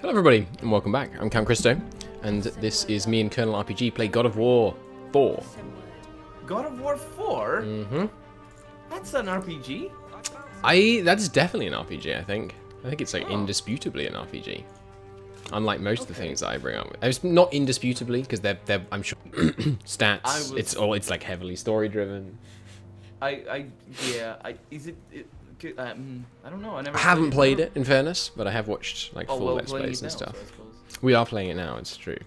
Hello everybody, and welcome back. I'm Cam Christo, and this is me and Colonel RPG play God of War 4. God of War 4? Mm-hmm. That's an RPG? That's definitely an RPG, I think. I think it's like indisputably an RPG. Unlike most of the things that I bring up. It's not indisputably, because they're I'm sure stats, it's like heavily story driven. Is it I don't know. I haven't played it, in fairness, but I have watched like full Let's Plays and stuff. So we are playing it now, it's true.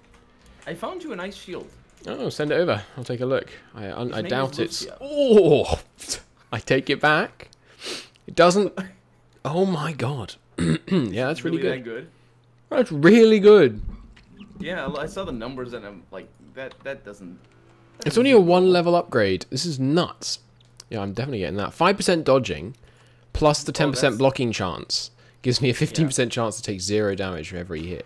I found you a nice shield. Oh, send it over. I'll take a look. I doubt it's... Oh! I take it back. It doesn't... Oh my god. Yeah, that's really good. That good? That's really good. Yeah, I saw the numbers and I'm like, that doesn't... It's only a 1 level upgrade. This is nuts. Yeah, I'm definitely getting that. 5% dodging, plus the 10% blocking chance, gives me a 15% chance to take 0 damage for every hit.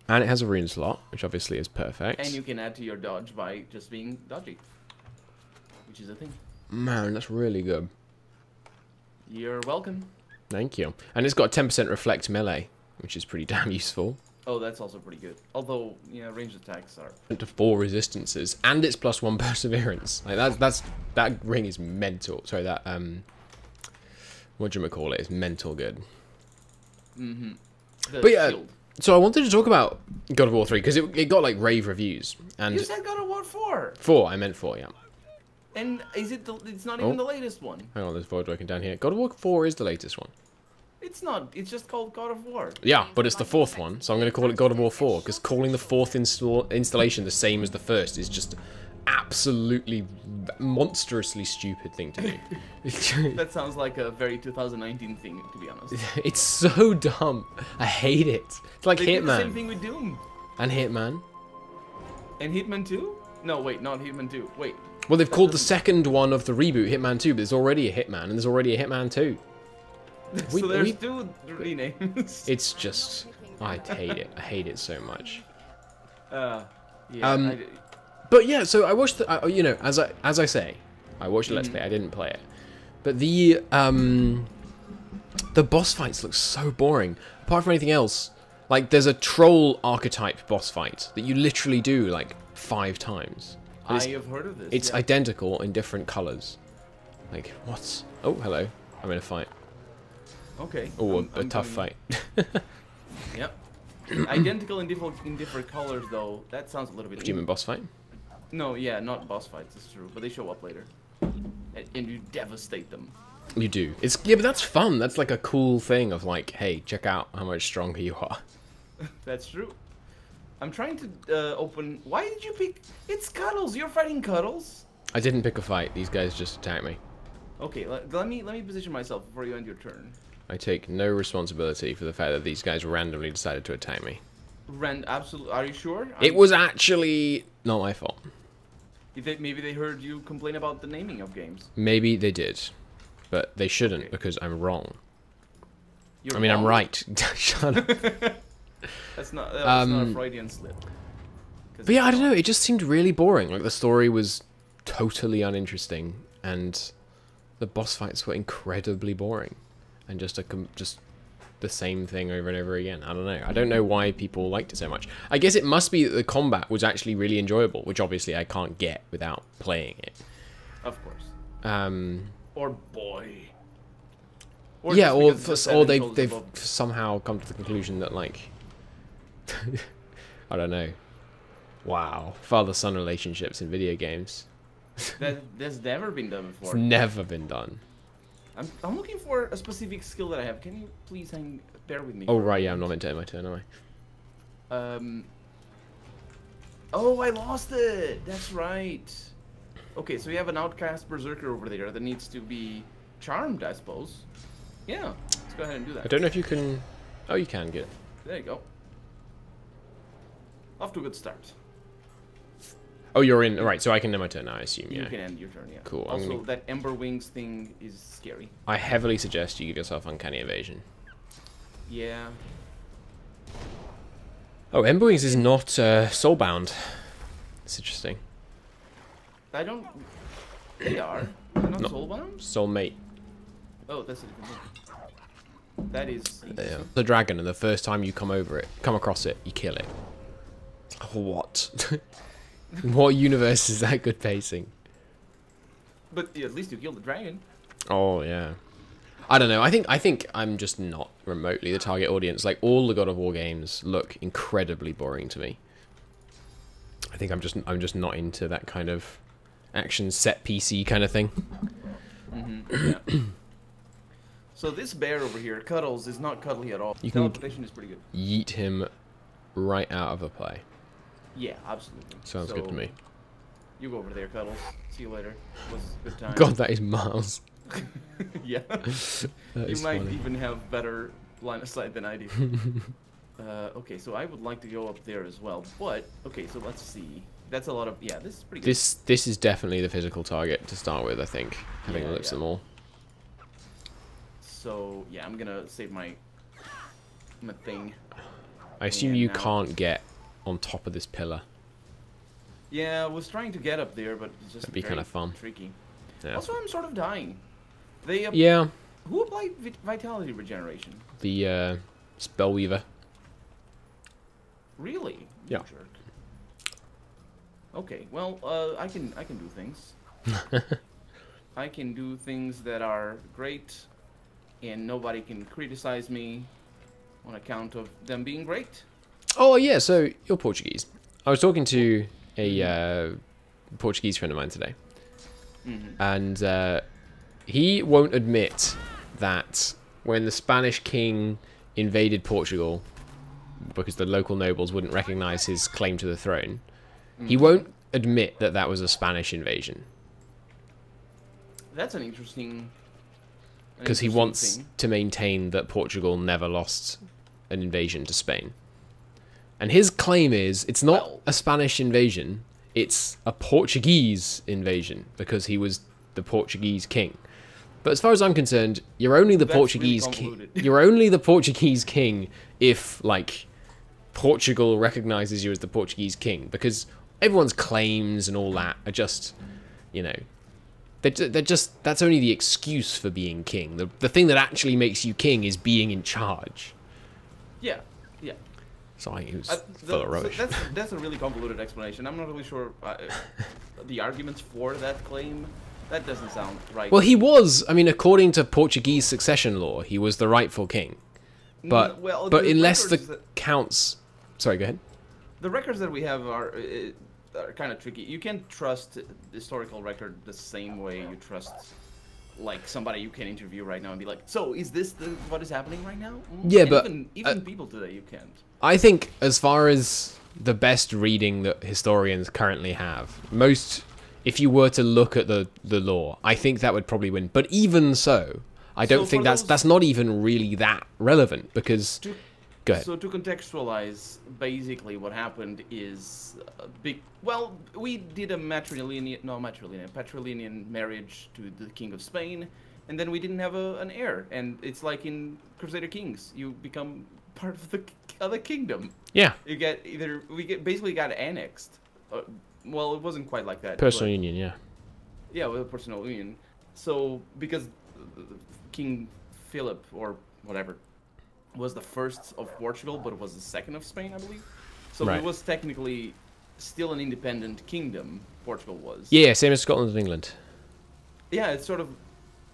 And it has a rune slot, which obviously is perfect. And you can add to your dodge by just being dodgy, which is a thing. Man, that's really good. You're welcome. Thank you. And it's got 10% reflect melee, which is pretty damn useful. Oh, that's also pretty good. Although, yeah, ranged attacks are... To 4 resistances, and it's +1 perseverance. Like that ring is mental. Sorry, that whatchamacallit is mental good. Mm-hmm. But yeah, so I wanted to talk about God of War 3 because it got like rave reviews. And you said God of War 4. 4, I meant 4, yeah. And is it? It's not even the latest one. Hang on, there's void working down here. God of War 4 is the latest one. It's not. It's just called God of War. Yeah, but it's the 4th one, so I'm going to call it God of War 4 because calling the 4th installation the same as the 1st is just absolutely monstrously stupid thing to do. That sounds like a very 2019 thing, to be honest. It's so dumb. I hate it. It's like They Hitman. did the same thing with Doom. And Hitman. And Hitman 2? No, wait, not Hitman 2. Wait. Well, they've called the second one of the reboot Hitman 2, but there's already a Hitman, and there's already a Hitman 2. So there's 2 renames. It's just... I hate it. I hate it so much. Yeah. But yeah, so I watched the... you know, as I say, I watched the Let's Play. I didn't play it. But the boss fights look so boring. Apart from anything else, like, there's a troll archetype boss fight that you literally do, like, 5 times. I have heard of this. It's identical in different colours. Like, what? Oh, hello. I'm in a fight. Okay. Oh, a tough fight. Yep. Identical in different colors, though. That sounds a little bit... Do you mean boss fight? No, yeah, not boss fights, it's true. But they show up later. And you devastate them. You do. Yeah, but that's fun. That's like a cool thing of like, hey, check out how much stronger you are. That's true. I'm trying to open... Why did you pick... It's Cuddles! You're fighting Cuddles? I didn't pick a fight. These guys just attacked me. Okay, let me position myself before you end your turn. I take no responsibility for the fact that these guys randomly decided to attack me. Absolutely. Are you sure? It was actually not my fault. Maybe they heard you complain about the naming of games. Maybe they did, but they shouldn't because I'm wrong. You're wrong? I'm right. Shut up. That's not a Freudian slip. But yeah, I don't know. It just seemed really boring. Like the story was totally uninteresting, and the boss fights were incredibly boring, and just the same thing over and over again. I don't know. I don't know why people liked it so much. I guess it must be that the combat was actually really enjoyable, which obviously I can't get without playing it. Of course. Or boy. Or yeah, or they've somehow come to the conclusion that, like, I don't know. Wow, father-son relationships in video games. That's never been done before. It's never been done. I'm looking for a specific skill that I have. Can you please bear with me? Oh right, yeah, I'm not meant to end my turn, am I? Oh, I lost it. That's right. Okay, so we have an outcast berserker over there that needs to be charmed, I suppose. Yeah, let's go ahead and do that. I don't know if you can... Oh, you can get it. There you go. Off to a good start. Oh, you're in. Right, so I can end my turn now, I assume, yeah. You can end your turn, yeah. Cool. Also, that Ember Wings thing is scary. I heavily suggest you give yourself Uncanny Evasion. Yeah. Oh, Ember Wings is not soulbound. It's interesting. I don't... They are. They're not soulbound? Soulmate. Oh, that's a different thing. That is easy. Yeah. The dragon, and the first time you come across it, you kill it. What? What universe is that good pacing? But yeah, at least you killed the dragon. Oh yeah. I don't know. I think I'm just not remotely the target audience. Like, all the God of War games look incredibly boring to me. I think I'm just not into that kind of action set PC kind of thing. Yeah. So this bear over here, Cuddles, is not cuddly at all. Teleportation is pretty good. Yeet him right out of a play. Yeah, absolutely. Sounds good to me. You go over there, Cuddles. See you later. It was a good time. God, that is miles. Yeah. You might funny. even have better line of sight than I do. Okay, so I would like to go up there as well. But, okay, so let's see. That's a lot of... Yeah, this is pretty good. This is definitely the physical target to start with, I think. Having looked at them all. So, yeah, I'm gonna save my thing. I assume you can't get on top of this pillar. Yeah, I was trying to get up there, but it's just That'd be kind of fun. tricky. Yeah. Also, I'm sort of dying. They Yeah. Who applied vitality regeneration? The Spellweaver. Really? Yeah. You jerk. Okay, well, I can do things. I can do things that are great, and nobody can criticize me on account of them being great. Oh yeah, so you're Portuguese. I was talking to a Portuguese friend of mine today, and he won't admit that when the Spanish king invaded Portugal, because the local nobles wouldn't recognize his claim to the throne, he won't admit that that was a Spanish invasion. That's an interesting... Because he wants to maintain that Portugal never lost an invasion to Spain. And his claim is, it's not a Spanish invasion, it's a Portuguese invasion, because he was the Portuguese king. But as far as I'm concerned, you're only the Portuguese king. You're only the Portuguese king if, like, Portugal recognizes you as the Portuguese king, because everyone's claims and all that are just, you know, they're just, that's only the excuse for being king. The thing that actually makes you king is being in charge. Yeah, yeah. So he was full of rubbish. So that's a really convoluted explanation. I'm not really sure the arguments for that claim. That doesn't sound right. Well, he was. I mean, according to Portuguese succession law, he was the rightful king. But but unless the counts, sorry, go ahead. The records that we have are kind of tricky. You can't trust the historical record the same way you trust, like, somebody you can interview right now and be like, so is this what is happening right now? Yeah, and but even people today, you can't. I think as far as the best reading that historians currently have, most, if you were to look at the law, I think that would probably win. But even so, I don't think that's not even really that relevant, because... Go ahead. So to contextualize, basically what happened is a big... Well, we did a patrilineal marriage to the King of Spain, and then we didn't have an heir. And it's like in Crusader Kings, you become part of the other kingdom. Yeah. You get basically got annexed. Well, it wasn't quite like that. Personal union, yeah. Yeah, with a personal union. So because King Philip or whatever was the first of Portugal, but it was the second of Spain, I believe. So it was technically still an independent kingdom. Portugal was. Yeah, same as Scotland and England. Yeah, it's sort of.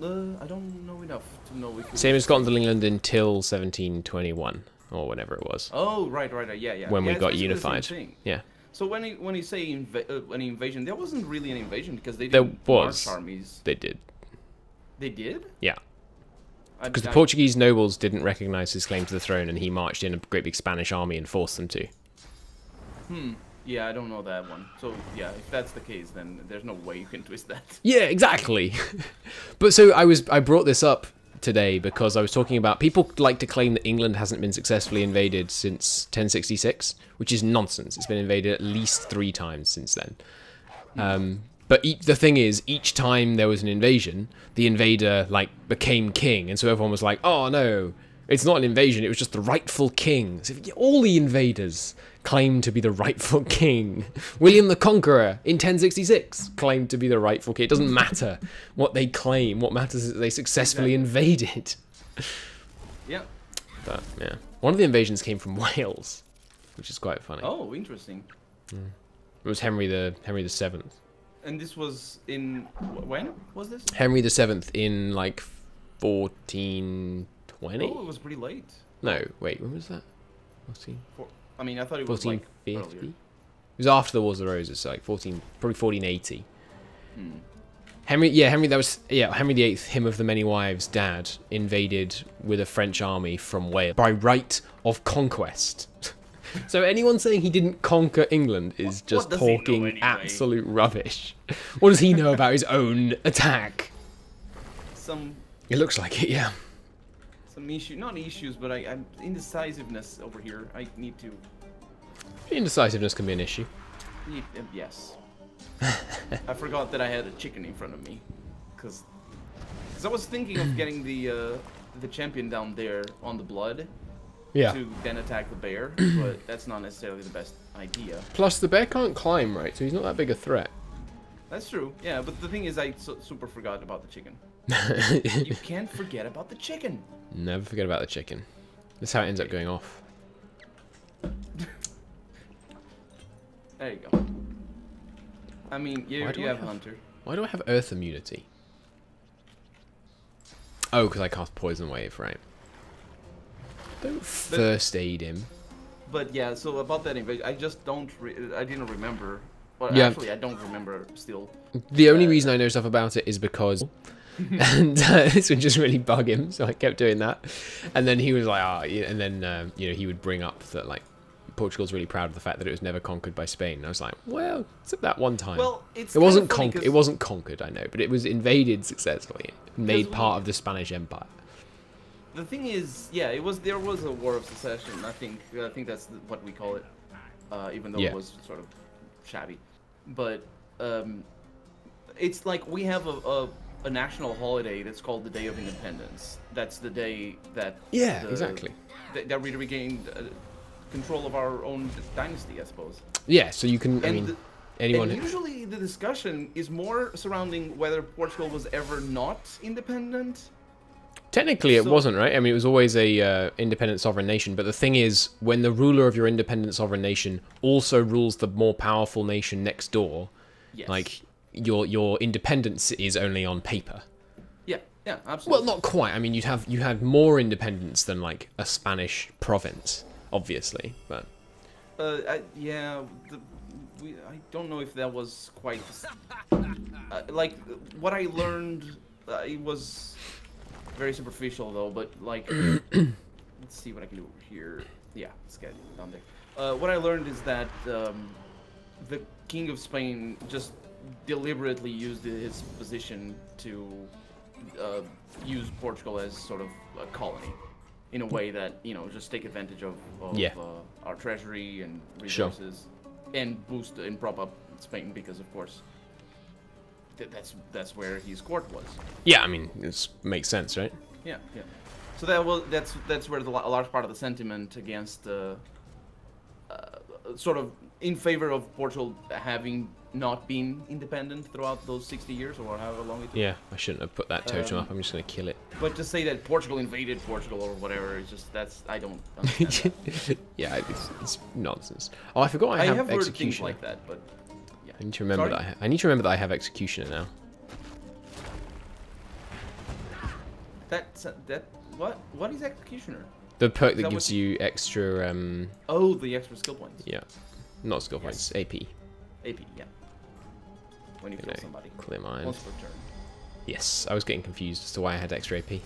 I don't know enough to know if. Same as Scotland and England until 1721 or whenever it was. Oh, right, yeah. When we got unified. Yeah. So when you say an invasion, there wasn't really an invasion because they didn't march armies. They did. They did? Yeah. Because the Portuguese nobles didn't recognize his claim to the throne, and he marched in a great big Spanish army and forced them to. Yeah, I don't know that one. So, yeah, if that's the case, then there's no way you can twist that. Yeah, exactly. But so I brought this up today because I was talking about, people like to claim that England hasn't been successfully invaded since 1066, which is nonsense. It's been invaded at least 3 times since then. But the thing is, each time there was an invasion, the invader, like, became king. And so everyone was like, oh, no, it's not an invasion. It was just the rightful king. So all the invaders claimed to be the rightful king. William the Conqueror in 1066 claimed to be the rightful king. It doesn't matter what they claim. What matters is that they successfully invaded. Yeah. But yeah, one of the invasions came from Wales, which is quite funny. Oh, interesting. It was Henry the Seventh. And this was in when was this? Henry the Seventh in like 1420. Oh, it was pretty late. No, wait, when was that? 14. I mean, I thought it was like 1450. earlier. It was after the Wars of the Roses, so like probably 1480. Hmm. Henry VIII, him of the many wives, dad, invaded with a French army from Wales by right of conquest. So anyone saying he didn't conquer England is just talking anyway? absolute rubbish. What does he know about his own attack? It looks like it, yeah. Some not issues, but I'm indecisiveness over here. I need to. Indecisiveness can be an issue. Yes. I forgot that I had a chicken in front of me, because I was thinking of getting the champion down there on the blood. Yeah. To then attack the bear, but that's not necessarily the best idea. Plus, the bear can't climb, right? So he's not that big a threat. That's true. Yeah, but the thing is, I super forgot about the chicken. You can't forget about the chicken. Never forget about the chicken. That's how it ends up going off. There you go. I mean, you have Hunter. Why do I have Earth immunity? Oh, because I cast Poison Wave, right? Don't first aid him. But yeah, so about that invasion, I just don't. I didn't remember. Well, yeah. Actually, I don't remember still. The only reason I know stuff about it is because, and this would just really bug him, so I kept doing that. And then he was like, and then he would bring up that like Portugal's really proud of the fact that it was never conquered by Spain. And I was like, well, except that one time. Well, it wasn't conquered. It wasn't conquered, I know, but it was invaded successfully, made part of the Spanish Empire. The thing is, yeah, there was a war of secession. I think that's what we call it, even though it was sort of shabby. But it's like we have a national holiday that's called the Day of Independence. That's the day that exactly that we regained control of our own dynasty, I suppose. Yeah, so you can. Anyone. And usually the discussion is more surrounding whether Portugal was ever not independent. Technically, it wasn't, right? I mean, it was always a independent sovereign nation. But the thing is, when the ruler of your independent sovereign nation also rules the more powerful nation next door, like your independence is only on paper. Yeah, absolutely. Well, not quite. I mean, you had more independence than like a Spanish province, obviously. But I don't know if that was quite like what I learned. It was very superficial though, but like let's see what I can do over here. Yeah, let's get down there. What I learned is that the King of Spain just deliberately used his position to use Portugal as sort of a colony in a way that, just take advantage of our treasury and resources and boost and prop up Spain, because of course that's where his court was. Yeah, I mean, it makes sense, right? Yeah. So that's where a large part of the sentiment against sort of in favor of Portugal having not been independent throughout those 60 years or however long it took. Yeah, I shouldn't have put that totem up. I'm just gonna kill it. But to say that Portugal invaded Portugal or whatever, it's just I don't understand that. Yeah, it's nonsense. Oh, I forgot I have heard executioner. things like that, but yeah. I need to remember that. I need to remember that I have executioner now. What is executioner? The perk that gives you extra. Oh, the extra skill points. Yeah, not skill points. AP. AP, yeah. When you kill somebody. Clear mind. Once per turn. Yes, I was getting confused as to why I had extra AP.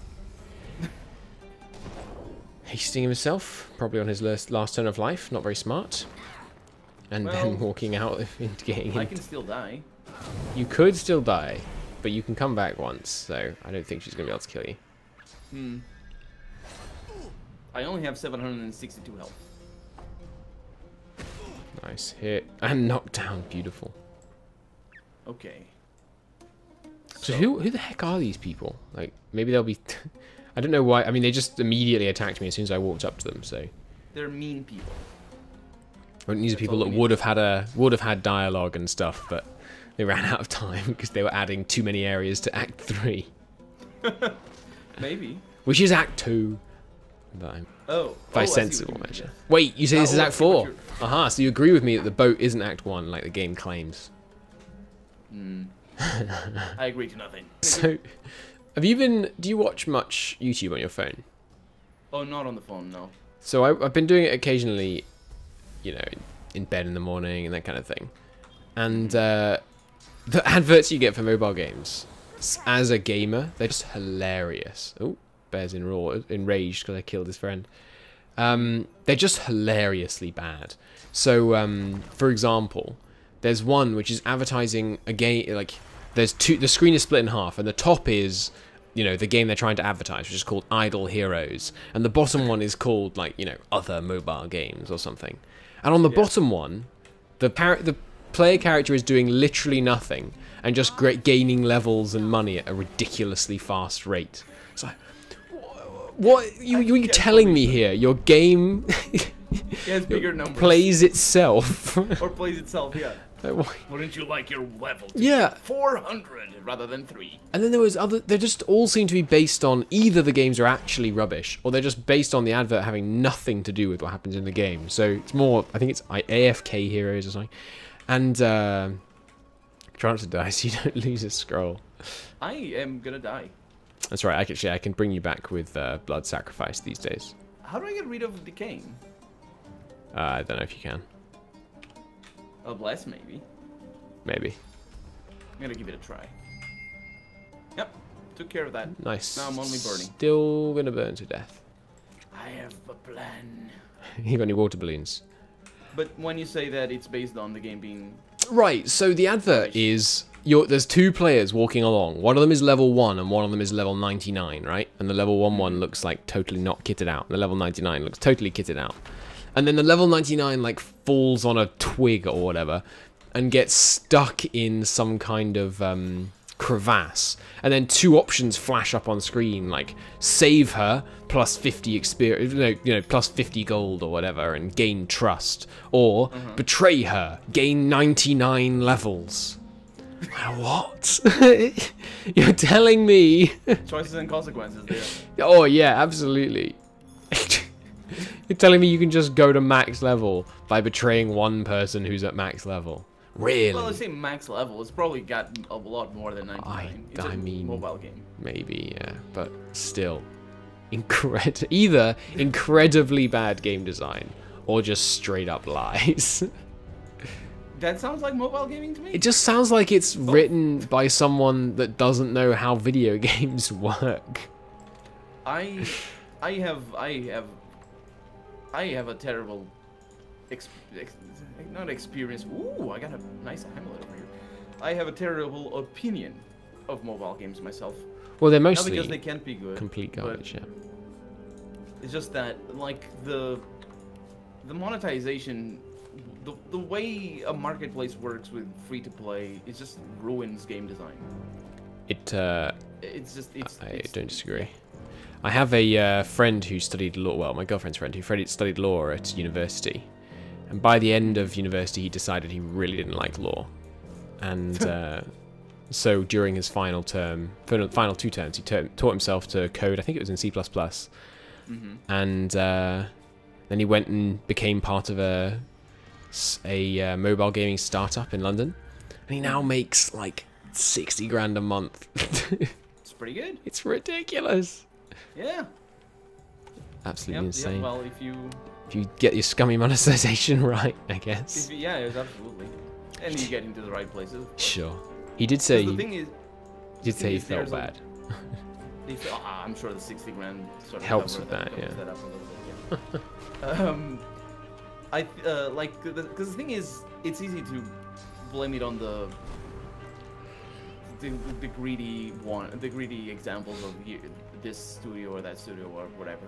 Hasting himself, probably on his last turn of life. Not very smart. And then walking out into getting. I can still die. You could still die, but you can come back once. So I don't think she's gonna be able to kill you. I only have 762 health. Nice hit and knockdown, beautiful. Okay. So who the heck are these people? Like maybe they'll be. I don't know why. I mean, they just immediately attacked me as soon as I walked up to them. So they're mean people. Well, these are people that would have had dialogue and stuff, but they ran out of time because they were adding too many areas to Act 3. Maybe. Which is Act 2. But I'm Oh. by I see what sensible you mean, measure. yes. Wait, you say this is Oh, I Act see what 4? Aha, so you agree with me that the boat isn't Act 1 like the game claims. I agree to nothing. So, do you watch much YouTube on your phone? Oh, not on the phone, no. So I've been doing it occasionally, you know, in bed in the morning and that kind of thing. And the adverts you get for mobile games, as a gamer, they're just hilarious. Oh, Bear's enraged because I killed his friend. They're just hilariously bad. So, for example, there's one which is advertising a game, like, there's two, the screen is split in half, and the top is, you know, the game they're trying to advertise, which is called Idle Heroes, and the bottom one is called, like, you know, other mobile games or something. And on the bottom one, the player character is doing literally nothing, and just gaining levels and money at a ridiculously fast rate. It's like, what you telling me here? Your game Bigger numbers. plays itself. Or plays itself, yeah. Like, Wouldn't you like your level to yeah. 400 rather than 3? And then there was they just all seem to be based on either the games are actually rubbish, or they're just based on the advert having nothing to do with what happens in the game. So it's more, I think it's AFK Heroes or something. And try not to die so you don't lose a scroll. I am gonna die. That's right, I can bring you back with blood sacrifice these days. How do I get rid of decaying? I don't know if you can. A bless, maybe. Maybe. I'm gonna give it a try. Yep, took care of that. Nice. Now I'm only burning. Still gonna burn to death. I have a plan. You got any water balloons? But when you say that it's based on the game being... Right, so the advert is... there's two players walking along. One of them is level 1 and one of them is level 99, right? And the level 1 looks like totally not kitted out. The level 99 looks totally kitted out. And then the level 99 like falls on a twig or whatever and gets stuck in some kind of crevasse. And then two options flash up on screen, like save her plus 50 experience, you know, plus 50 gold or whatever and gain trust, or betray her, gain 99 levels. What? You're telling me? Choices and consequences there. Oh yeah, absolutely. You're telling me you can just go to max level by betraying one person who's at max level? Really? Well, I say max level. It's probably got a lot more than 99. It's I a mean, mobile game. Maybe, yeah, but still, either incredibly bad game design or just straight up lies. That sounds like mobile gaming to me. It just sounds like it's written by someone that doesn't know how video games work. I have a terrible not experience. Ooh, I got a nice amulet over here. I have a terrible opinion of mobile games myself. Well, they're Not mostly because they can't be good. complete garbage, yeah. It's just that, like, the monetization, the way a marketplace works with free to play, it just ruins game design. I don't disagree. I have a friend who studied law. Well, my girlfriend's friend who studied law at university, and by the end of university, he decided he really didn't like law, and so during his final two terms, he taught himself to code. I think it was in C++, and then he went and became part of a mobile gaming startup in London, and he now makes like 60 grand a month. It's pretty good. It's ridiculous. Yeah. Absolutely insane. Yeah, well, if you get your scummy monetization right, I guess. Yeah, it's absolutely. And you get into the right places. Sure. He did say. The thing is, he did say he felt bad. I'm sure the 60 grand sort of helps with that, yeah. That up a little bit, yeah. Like, because the thing is, it's easy to blame it on the greedy examples of this studio or that studio or whatever,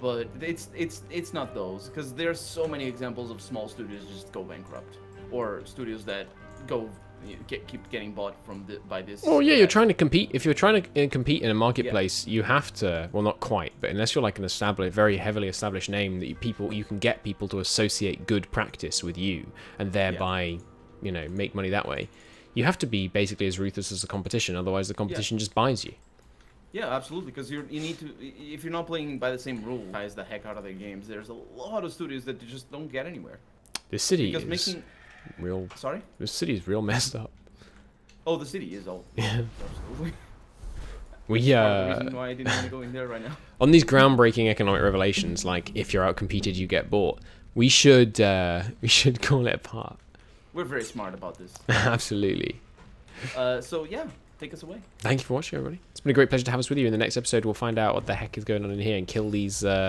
but it's not those, because there's so many examples of small studios just go bankrupt, or studios that go keep getting bought by this. Oh yeah, you're trying to compete. If you're trying to compete in a marketplace, you have to. Well, not quite, but unless you're like an very heavily established name that you can get people to associate good practice with you, and thereby, you know, make money that way. You have to be basically as ruthless as the competition. Otherwise, the competition just buys you. Yeah, absolutely. Because you need to, if you're not playing by the same rules as the heck out of their games, there's a lot of studios that just don't get anywhere. This city Because is making real. sorry. This city is real messed up. Oh, the city is all. Yeah. Absolutely. We Part of the reason why I didn't want to go in there right now. on these groundbreaking economic revelations, like if you're outcompeted, you get bought. We should call it apart. We're very smart about this. Absolutely. So yeah, take us away. Thank you for watching, everybody. It's been a great pleasure to have us with you. In the next episode, we'll find out what the heck is going on in here and kill these